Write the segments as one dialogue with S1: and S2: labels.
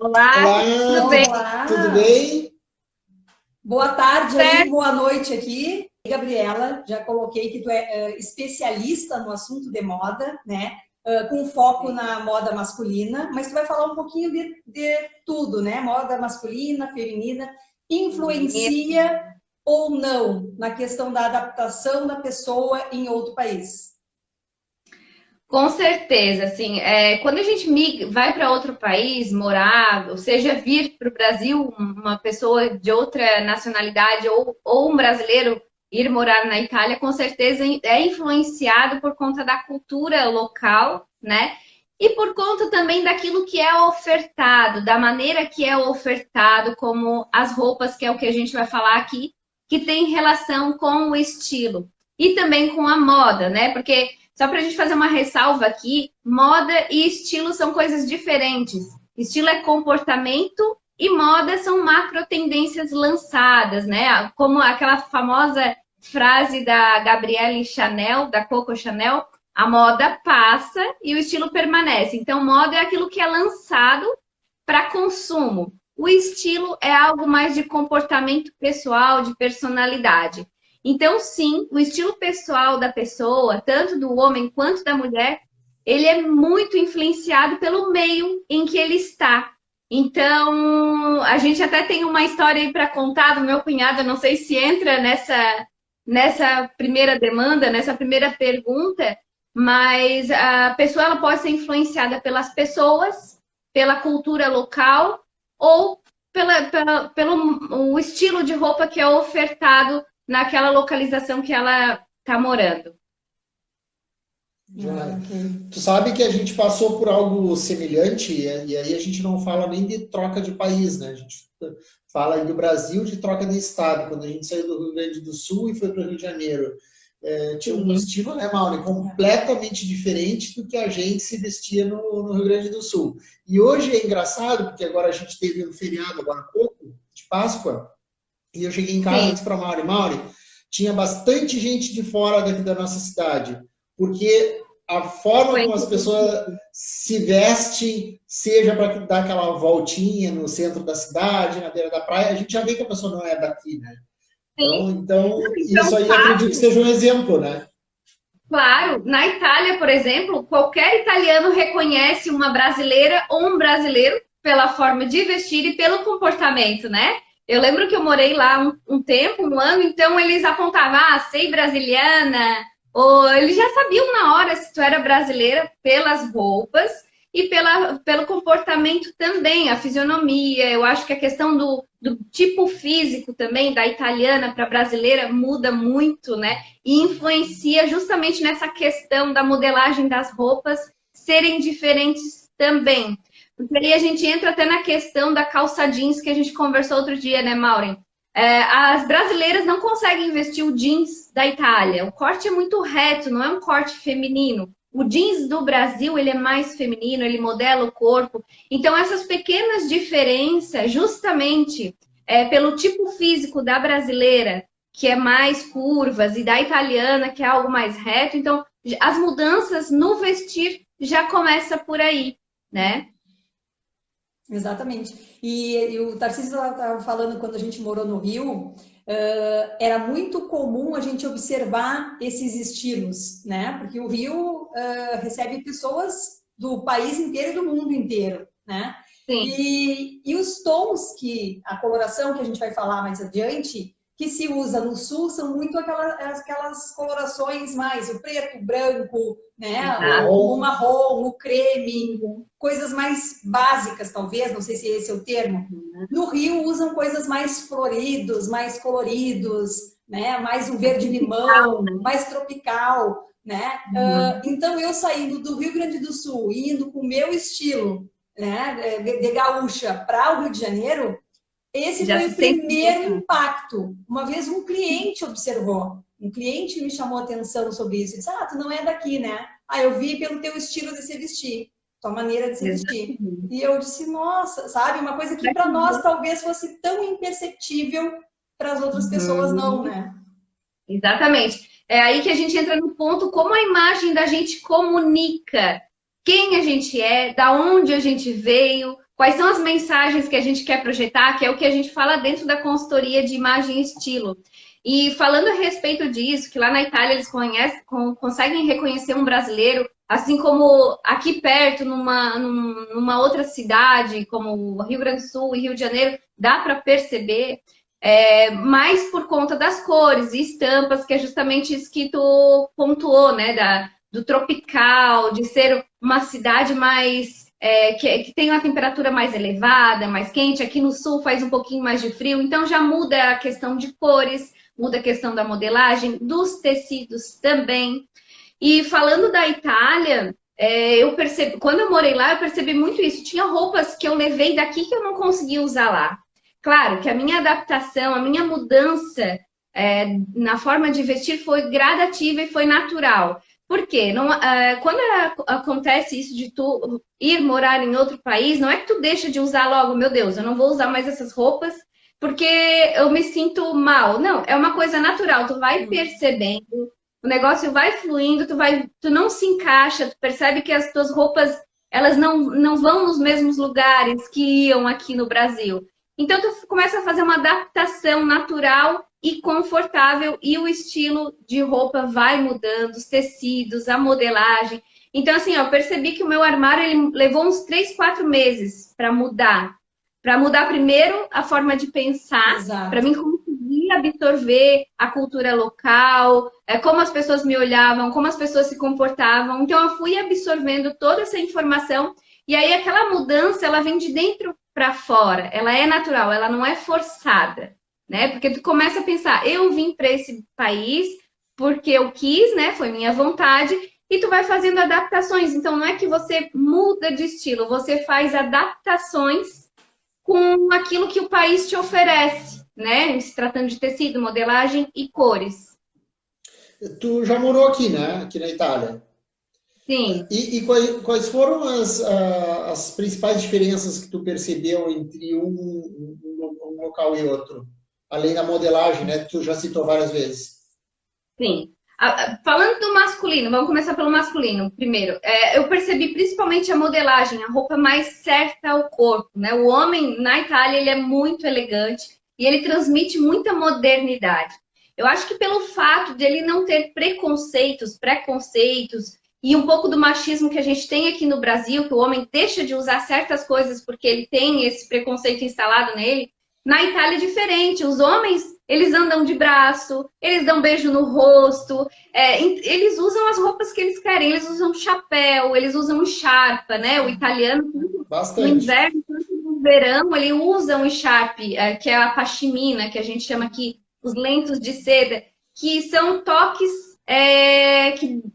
S1: Olá,
S2: Olá,
S1: tudo bem?
S2: tudo
S3: Olá,
S2: bem?
S3: boa tarde aí,
S1: Certo?
S3: boa noite aqui. Gabriela, já coloquei que tu é especialista no assunto de moda, né? Com foco na moda masculina, mas tu vai falar um pouquinho de tudo, né? Moda masculina, feminina, influencia ou não na questão da adaptação da pessoa em outro país?
S1: Com certeza, assim, quando a gente vai para outro país morar, ou seja, vir para o Brasil, uma pessoa de outra nacionalidade ou um brasileiro ir morar na Itália, com certeza é influenciado por conta da cultura local, né? E por conta também daquilo que é ofertado, da maneira que é ofertado, como as roupas, que é o que a gente vai falar aqui, que tem relação com o estilo e também com a moda, né? Porque só para a gente fazer uma ressalva aqui, moda e estilo são coisas diferentes. Estilo é comportamento e moda são macro tendências lançadas, né? Como aquela famosa frase da Gabrielle Chanel, da Coco Chanel, a moda passa e o estilo permanece. Então, moda é aquilo que é lançado para consumo. O estilo é algo mais de comportamento pessoal, de personalidade. Então, sim, o estilo pessoal da pessoa, tanto do homem quanto da mulher, ele é muito influenciado pelo meio em que ele está. Então, a gente até tem uma história aí para contar do meu cunhado, eu não sei se entra nessa primeira demanda, nessa primeira pergunta, mas a pessoa ela pode ser influenciada pelas pessoas, pela cultura local ou pelo o estilo de roupa que é ofertado naquela localização que ela está morando.
S2: Joia.
S3: Ok.
S2: Tu sabe que a gente passou por algo semelhante, e aí a gente não fala nem de troca de país, né? A gente fala aí do Brasil de troca de estado, quando a gente saiu do Rio Grande do Sul e foi para o Rio de Janeiro. Tinha um
S1: Sim,
S2: estilo, né, Mauro, completamente diferente do que a gente se vestia no Rio Grande do Sul. E hoje é engraçado, porque agora a gente teve um feriado agora há pouco, de Páscoa, e eu cheguei em casa e
S1: sim.
S2: disse para Mauri, tinha bastante gente de fora daqui da nossa cidade, porque a forma como as pessoas se vestem, seja para dar aquela voltinha no centro da cidade, na beira da praia, a gente já vê que a pessoa não é daqui, né? Então
S1: Então,
S2: isso aí acredito que seja um exemplo, né?
S1: claro, na Itália, por exemplo, qualquer italiano reconhece uma brasileira ou um brasileiro pela forma de vestir e pelo comportamento, né? Eu lembro que eu morei lá um tempo, um ano, então eles apontavam, sei brasiliana, ou eles já sabiam na hora se tu era brasileira pelas roupas e pelo comportamento também, a fisionomia. Eu acho que a questão do tipo físico também, da italiana para a brasileira, muda muito, né? E influencia justamente nessa questão da modelagem das roupas serem diferentes também. Porque aí a gente entra até na questão da calça jeans que a gente conversou outro dia, né, Maureen? As brasileiras não conseguem vestir o jeans da Itália. O corte é muito reto, não é um corte feminino. O jeans do Brasil, ele é mais feminino, ele modela o corpo. Então, essas pequenas diferenças, justamente pelo tipo físico da brasileira, que é mais curvas, e da italiana, que é algo mais reto. Então, as mudanças no vestir já começa por aí, né?
S3: Exatamente. E o Tarcísio estava falando quando a gente morou no Rio, era muito comum a gente observar esses estilos, né? Porque o Rio recebe pessoas do país inteiro e do mundo inteiro, né?
S1: Sim,
S3: E os tons a coloração que a gente vai falar mais adiante, que se usa no sul, são muito aquelas colorações mais o preto, o branco, né? O
S2: Marrom.
S3: marrom, o creme, coisas mais básicas, talvez, não sei se esse é o termo. No Rio usam coisas mais floridos, mais coloridos, né? Mais um verde-limão, mais tropical, né? Então, eu saindo do Rio Grande do Sul, indo com o meu estilo, né, de gaúcha para o Rio de Janeiro, esse
S1: já
S3: foi
S1: se
S3: o
S1: sente um
S3: primeiro
S1: pouco.
S3: impacto. Uma vez um cliente observou, um cliente me chamou a atenção sobre isso. Ele disse, tu não é daqui, né? Eu vi pelo teu estilo de se vestir, tua maneira de se vestir. E eu disse, nossa, sabe? Uma coisa que para nós talvez fosse tão imperceptível, para as outras pessoas não,
S1: Uhum.
S3: né?
S1: Exatamente. É aí que a gente entra no ponto como a imagem da gente comunica quem a gente é, da onde a gente veio, quais são as mensagens que a gente quer projetar, que é o que a gente fala dentro da consultoria de imagem e estilo. E falando a respeito disso, que lá na Itália eles conseguem reconhecer um brasileiro, assim como aqui perto, numa outra cidade, como Rio Grande do Sul e Rio de Janeiro, dá para perceber, mais por conta das cores e estampas, que é justamente isso que tu pontuou, né? Do tropical, de ser uma cidade mais... que tem uma temperatura mais elevada, mais quente. Aqui no sul faz um pouquinho mais de frio, então já muda a questão de cores, muda a questão da modelagem, dos tecidos também. E falando da Itália, eu percebi, quando eu morei lá, eu percebi muito isso. Tinha roupas que eu levei daqui que eu não conseguia usar lá. Claro que a minha adaptação, a minha mudança na forma de vestir foi gradativa e foi natural. Por quê? Quando acontece isso de tu ir morar em outro país, não é que tu deixa de usar logo, meu Deus, eu não vou usar mais essas roupas porque eu me sinto mal. Não, é uma coisa natural, tu vai percebendo, o negócio vai fluindo, tu não se encaixa, tu percebe que as tuas roupas, elas não vão nos mesmos lugares que iam aqui no Brasil. Então, tu começa a fazer uma adaptação natural e confortável, e o estilo de roupa vai mudando, os tecidos, a modelagem. Então, assim, eu percebi que o meu armário ele levou uns 3, 4 meses para mudar. Para mudar primeiro a forma de pensar, para mim conseguir absorver a cultura local, como as pessoas me olhavam, como as pessoas se comportavam. Então, eu fui absorvendo toda essa informação, e aí aquela mudança, ela vem de dentro para fora, ela é natural, ela não é forçada, né? Porque tu começa a pensar, eu vim para esse país porque eu quis, né? Foi minha vontade, e tu vai fazendo adaptações. Então, não é que você muda de estilo, você faz adaptações com aquilo que o país te oferece, né? Se tratando de tecido, modelagem e cores.
S2: Tu já morou aqui, né? Aqui na Itália.
S1: Sim.
S2: E quais foram as principais diferenças que tu percebeu entre um local e outro? Além da modelagem, né? Que tu já citou várias vezes.
S1: Sim. Falando do masculino, vamos começar pelo masculino primeiro. Eu percebi principalmente a modelagem, a roupa mais certa ao corpo, né? O homem na Itália, ele é muito elegante e ele transmite muita modernidade. Eu acho que pelo fato de ele não ter preconceitos e um pouco do machismo que a gente tem aqui no Brasil, que o homem deixa de usar certas coisas porque ele tem esse preconceito instalado nele, na Itália é diferente. Os homens, eles andam de braço, eles dão beijo no rosto, eles usam as roupas que eles querem, eles usam chapéu, eles usam echarpa, né? O italiano,
S2: bastante.
S1: No inverno, no verão, ele usa um echarpe, que é a pashmina, que a gente chama aqui, os lenços de seda, que são toques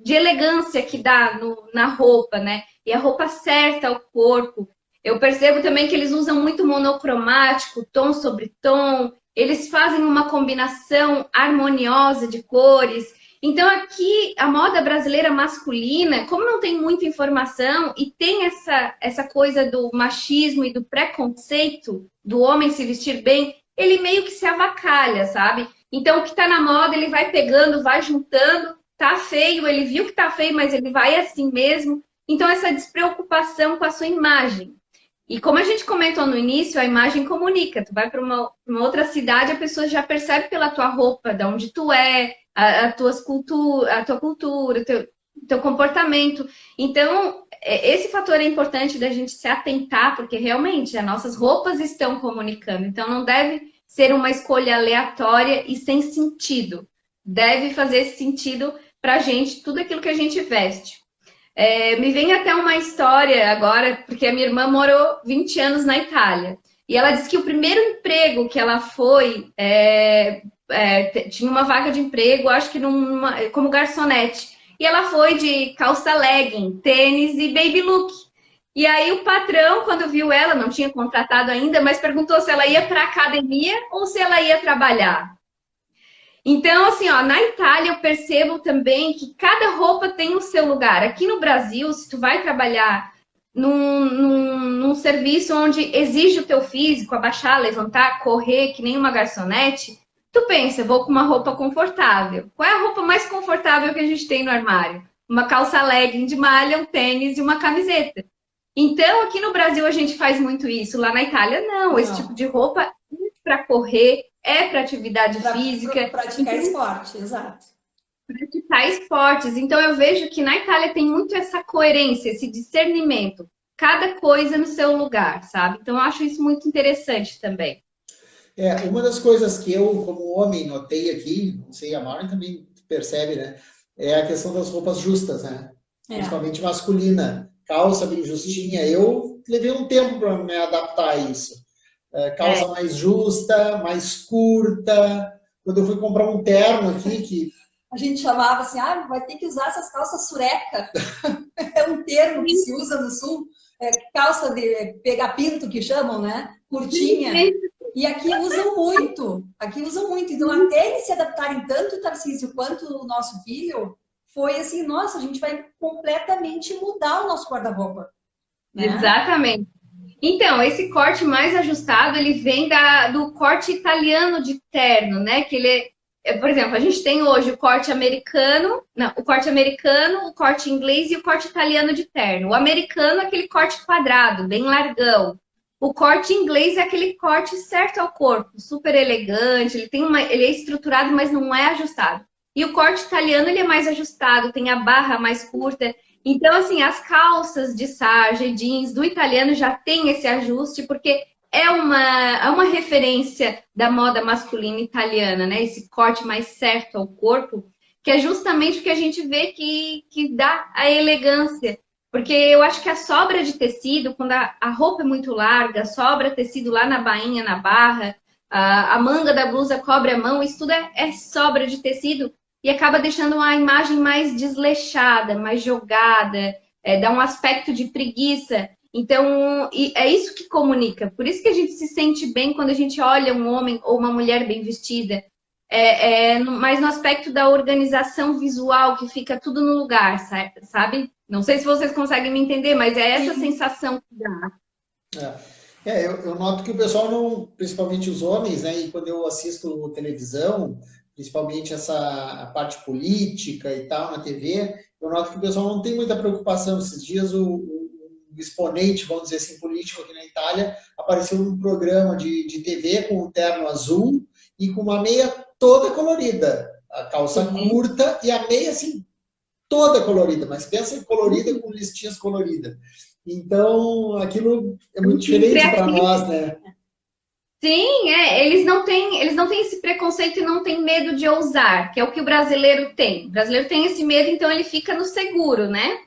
S1: de elegância que dá na roupa, né? E a roupa certa ao corpo. Eu percebo também que eles usam muito monocromático, tom sobre tom. Eles fazem uma combinação harmoniosa de cores. Então, aqui, a moda brasileira masculina, como não tem muita informação e tem essa coisa do machismo e do preconceito do homem se vestir bem, ele meio que se avacalha, sabe? Então, o que tá na moda, ele vai pegando, vai juntando. Tá feio, ele viu que tá feio, mas ele vai assim mesmo. Então, essa despreocupação com a sua imagem. E como a gente comentou no início, a imagem comunica. Tu vai para uma outra cidade, a pessoa já percebe pela tua roupa, de onde tu é, a tua cultura, teu comportamento. Então, esse fator é importante da gente se atentar, porque realmente as nossas roupas estão comunicando. Então, não deve ser uma escolha aleatória e sem sentido. Deve fazer sentido para a gente, tudo aquilo que a gente veste. Me vem até uma história agora, porque a minha irmã morou 20 anos na Itália. E ela disse que o primeiro emprego que ela foi, tinha uma vaga de emprego, acho que como garçonete. E ela foi de calça legging, tênis e baby look. E aí o patrão, quando viu ela, não tinha contratado ainda, mas perguntou se ela ia para a academia ou se ela ia trabalhar. Então, assim, ó, na Itália eu percebo também que cada roupa tem o seu lugar. Aqui no Brasil, se tu vai trabalhar num serviço onde exige o teu físico, abaixar, levantar, correr, que nem uma garçonete, tu pensa, vou com uma roupa confortável. Qual é a roupa mais confortável que a gente tem no armário? Uma calça legging de malha, um tênis e uma camiseta. Então, aqui no Brasil a gente faz muito isso, lá na Itália não. Esse tipo de roupa é para correr, é para atividade física.
S3: Praticar esporte, exato.
S1: Praticar esportes. Então, eu vejo que na Itália tem muito essa coerência, esse discernimento. Cada coisa no seu lugar, sabe? Então, eu acho isso muito interessante também.
S2: Uma das coisas que eu, como homem, notei aqui, não sei, a Maureen também percebe, né? É a questão das roupas justas, né? Principalmente masculina. Calça bem justinha. Eu levei um tempo para me adaptar a isso. Calça mais justa, mais curta. Quando eu fui comprar um terno aqui, que
S3: a gente chamava assim, vai ter que usar essas calças sureca. É um termo que se usa no sul. Calça de pegar pinto, que chamam, né? Curtinha. E aqui usam muito. Então, até eles se adaptarem tanto o Tarcísio quanto o nosso filho, foi assim, nossa, a gente vai completamente mudar o nosso guarda-roupa. Né?
S1: Exatamente. Então, esse corte mais ajustado, ele vem do corte italiano de terno, né? Que ele por exemplo, a gente tem hoje o corte americano, o corte inglês e o corte italiano de terno. O americano é aquele corte quadrado, bem largão. O corte inglês é aquele corte certo ao corpo, super elegante, ele é estruturado, mas não é ajustado. E o corte italiano, ele é mais ajustado, tem a barra mais curta. Então, assim, as calças de sarja e jeans do italiano já tem esse ajuste, porque é uma referência da moda masculina italiana, né? Esse corte mais certo ao corpo, que é justamente o que a gente vê que dá a elegância. Porque eu acho que a sobra de tecido, quando a roupa é muito larga, sobra tecido lá na bainha, na barra, a manga da blusa cobre a mão, isso tudo é sobra de tecido e acaba deixando uma imagem mais desleixada, mais jogada, dá um aspecto de preguiça. Então, é isso que comunica. Por isso que a gente se sente bem quando a gente olha um homem ou uma mulher bem vestida. Mas no aspecto da organização visual, que fica tudo no lugar, sabe? Não sei se vocês conseguem me entender, mas é essa sensação que dá.
S2: Eu noto que o pessoal não, principalmente os homens, né? E quando eu assisto televisão, principalmente essa parte política e tal na TV, eu noto que o pessoal não tem muita preocupação. Esses dias o exponente, vamos dizer assim, político aqui na Itália, apareceu num programa de TV com um terno azul e com uma meia toda colorida. A calça curta e a meia, assim, toda colorida, mas pensa colorida com listinhas coloridas. Então, aquilo é muito diferente para nós, né?
S1: Sim, eles não têm esse preconceito e não têm medo de ousar, que é o que o brasileiro tem. O brasileiro tem esse medo, então ele fica no seguro, né?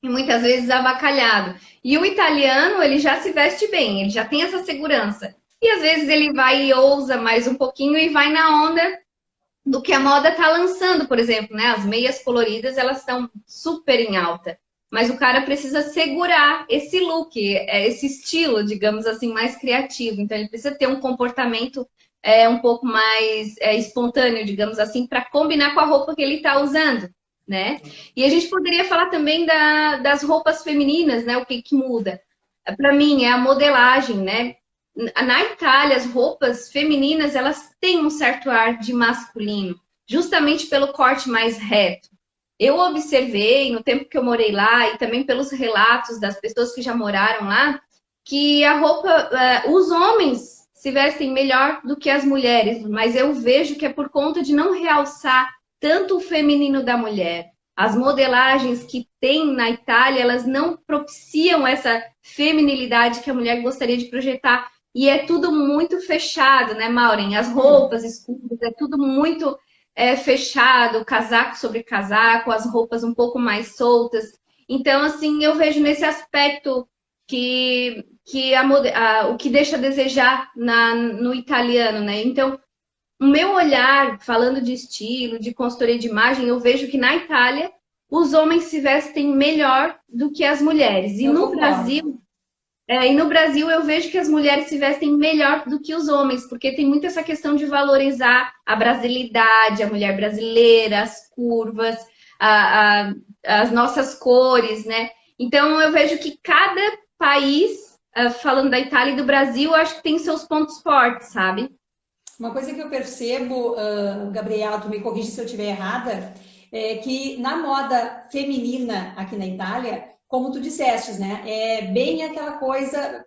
S1: E muitas vezes avacalhado. E o italiano, ele já se veste bem, ele já tem essa segurança. E às vezes ele vai e ousa mais um pouquinho e vai na onda do que a moda está lançando, por exemplo, né? As meias coloridas, elas estão super em alta. Mas o cara precisa segurar esse look, esse estilo, digamos assim, mais criativo. Então ele precisa ter um comportamento um pouco mais espontâneo, digamos assim, para combinar com a roupa que ele está usando. Né? E a gente poderia falar também das roupas femininas, né? O que muda? Para mim, é a modelagem, né? Na Itália, as roupas femininas, elas têm um certo ar de masculino, justamente pelo corte mais reto. Eu observei, no tempo que eu morei lá, e também pelos relatos das pessoas que já moraram lá, que a roupa, os homens se vestem melhor do que as mulheres, mas eu vejo que é por conta de não realçar tanto o feminino da mulher. As modelagens que tem na Itália, elas não propiciam essa feminilidade que a mulher gostaria de projetar. E é tudo muito fechado, né, Maureen? As roupas escuras, é tudo muito fechado, casaco sobre casaco, as roupas um pouco mais soltas. Então, assim, eu vejo nesse aspecto que o que deixa a desejar no italiano, né? Então, o meu olhar, falando de estilo, de consultoria de imagem, eu vejo que na Itália os homens se vestem melhor do que as mulheres. E no Brasil eu vejo que as mulheres se vestem melhor do que os homens, porque tem muito essa questão de valorizar a brasilidade, a mulher brasileira, as curvas, as nossas cores, né? Então eu vejo que cada país, falando da Itália e do Brasil, eu acho que tem seus pontos fortes, sabe?
S3: Uma coisa que eu percebo, Gabriela, tu me corrige se eu estiver errada, é que na moda feminina aqui na Itália, como tu disseste, né? É bem aquela coisa,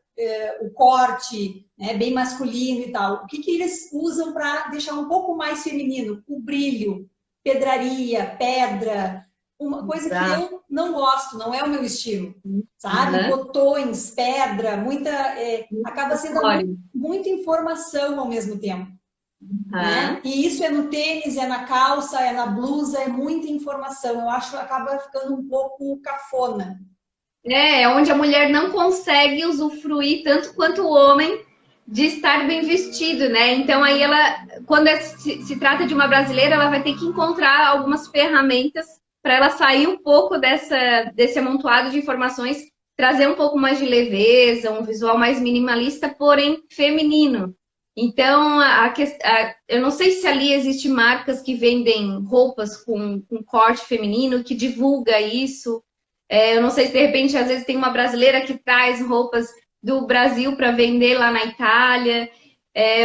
S3: o corte, né? Bem masculino e tal. O que que eles usam para deixar um pouco mais feminino? O brilho, pedraria, pedra, uma coisa que eu não gosto, não é o meu estilo, sabe? Botões, pedra, acaba sendo muita informação ao mesmo tempo. Né? E isso é no tênis, é na calça, é na blusa, é muita informação. Eu acho que acaba ficando um pouco cafona.
S1: É onde a mulher não consegue usufruir tanto quanto o homem de estar bem vestido, né? Então aí ela, quando se trata de uma brasileira, ela vai ter que encontrar algumas ferramentas para ela sair um pouco desse amontoado de informações, trazer um pouco mais de leveza, um visual mais minimalista, porém feminino. Então, eu não sei se ali existem marcas que vendem roupas com corte feminino, que divulga isso. Eu não sei se, de repente, às vezes tem uma brasileira que traz roupas do Brasil para vender lá na Itália.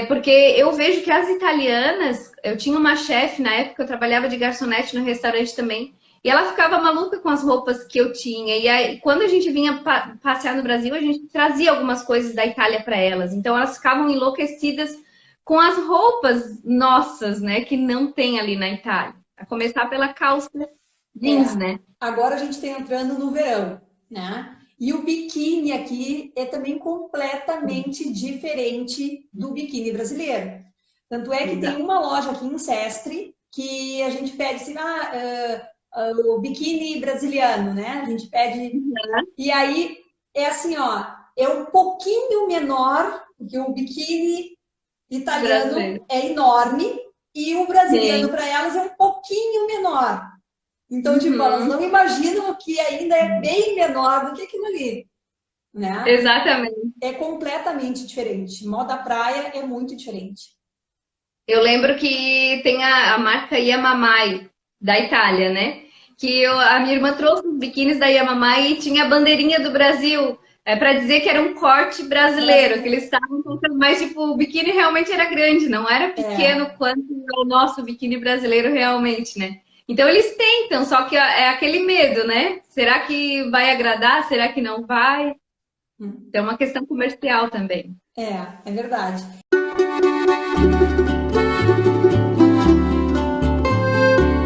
S1: Porque eu vejo que as italianas... Eu tinha uma chefe, na época, eu trabalhava de garçonete no restaurante também, e ela ficava maluca com as roupas que eu tinha. E aí, quando a gente vinha passear no Brasil, a gente trazia algumas coisas da Itália para elas. Então, elas ficavam enlouquecidas com as roupas nossas, né? Que não tem ali na Itália. A começar pela calça jeans, né?
S3: Agora a gente está entrando no verão, né? E o biquíni aqui é também completamente diferente do biquíni brasileiro. Tanto é que tem uma loja aqui em Sestre que a gente pede assim, o biquíni brasiliano, né? A gente pede. E aí é assim, ó, é um pouquinho menor, porque o biquíni italiano é enorme e o brasiliano para elas é um pouquinho menor. Então, tipo, elas não imaginam que ainda é bem menor do que aquilo ali, né?
S1: Exatamente.
S3: É completamente diferente. Moda praia é muito diferente.
S1: Eu lembro que tem a marca Yamamai, da Itália, né? Que a minha irmã trouxe os biquínis da Yamamai e tinha a bandeirinha do Brasil, para dizer que era um corte brasileiro, que eles estavam colocando mais, tipo, o biquíni realmente era grande, não era pequeno quanto o nosso biquíni brasileiro realmente, né? Então eles tentam, só que é aquele medo, né? Será que vai agradar? Será que não vai? É uma questão comercial também.
S3: É verdade.